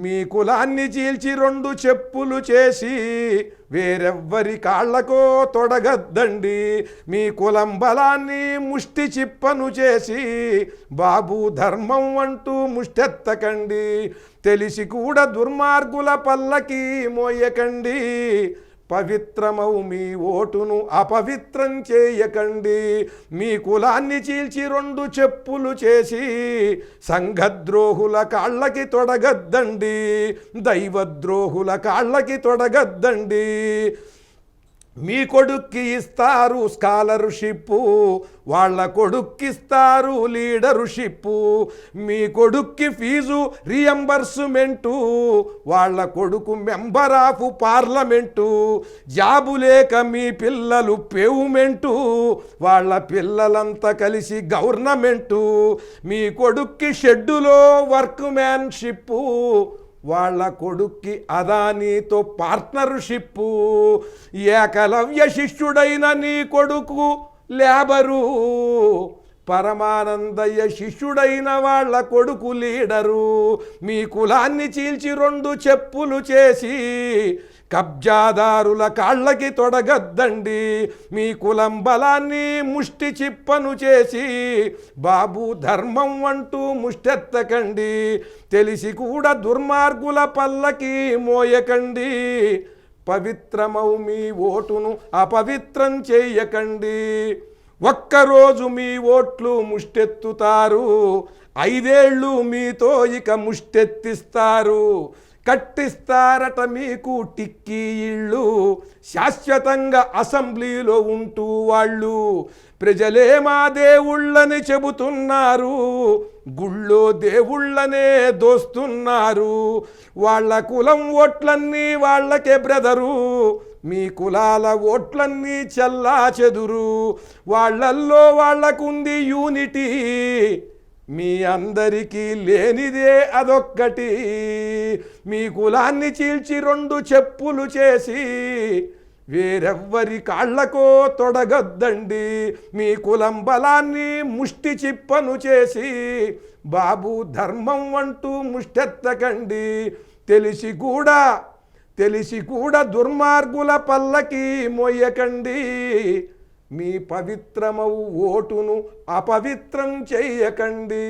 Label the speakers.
Speaker 1: మీ కులాన్ని చీల్చి రెండు చెప్పులు చేసి వేరెవ్వరి కాళ్ళకో తొడగద్దండి. మీ కులం బలాన్ని ముష్టి చిప్పను చేసి బాబు ధర్మం అంటూ ముష్టెత్తకండి. తెలిసి కూడా దుర్మార్గుల పల్లకి మోయకండి. పవిత్రమౌ మీ ఓటును అపవిత్రం చేయకండి. మీ కులాన్ని చీల్చి రెండు చెప్పులు చేసి సంఘద్రోహుల కాళ్ళకి తొడగద్దండి. దైవద్రోహుల కాళ్ళకి తొడగద్దండి. మీ కొడుక్కి ఇస్తారు స్కాలర్షిప్పు, వాళ్ళ కొడుక్కిస్తారు లీడర్షిప్పు. మీ కొడుక్కి ఫీజు రియంబర్స్మెంటు, వాళ్ళ కొడుకు మెంబర్ ఆఫ్ పార్లమెంటు. జాబు లేక మీ పిల్లలు పేవ్మెంటు, వాళ్ళ పిల్లలంతా కలిసి గవర్నమెంటు. మీ కొడుక్కి షెడ్డులో వర్క్ మ్యాన్షిప్పు, వాళ్ళ కొడుక్కి అదానీతో పార్ట్నర్షిప్పు. ఏకలవ్య శిష్యుడైన నీ కొడుకు లేబరు, పరమానందయ్య శిష్యుడైన వాళ్ళ కొడుకు లీడరు. మీ కులాన్ని చీల్చి రెండు చెప్పులు చేసి కబ్జాదారుల కాళ్ళకి తొడగద్దండి. మీ కులం బలాన్ని ముష్టి చిప్పను చేసి బాబు ధర్మం అంటూ ముష్టెత్తకండి. తెలిసి కూడా దుర్మార్గుల పల్లకి మోయకండి. పవిత్రమౌ మీ ఓటును అపవిత్రం చేయకండి. ఒక్కరోజు మీ ఓట్లు ముష్టెత్తుతారు, 5 ఏళ్ళు మీతో ఇక ముష్టెత్తిస్తారు. కట్టిస్తారట మీకు టిక్కీ ఇళ్ళు, శాశ్వతంగా అసెంబ్లీలో ఉంటూ వాళ్ళు. ప్రజలే మా దేవుళ్ళని చెబుతున్నారు, గుళ్ళో దేవుళ్ళనే దోస్తున్నారు. వాళ్ళ కులం ఓట్లన్నీ వాళ్ళకే బ్రదరు, మీ కులాల ఓట్లన్నీ చల్లా చెదురు. వాళ్ళల్లో వాళ్ళకుంది యూనిటీ, మీ అందరికీ లేనిదే అదొక్కటి. మీ కులాన్ని చీల్చి రెండు చెప్పులు చేసి వేరెవ్వరి కాళ్ళకో తొడగద్దండి. మీ కులం బలాన్ని ముష్టి చిప్పను చేసి బాబు ధర్మం అంటూ ముష్టెత్తకండి. తెలిసి కూడా దుర్మార్గుల పల్లకి మోయకండి. మీ పవిత్రమౌ ఓటును అపవిత్రం చెయ్యకండి.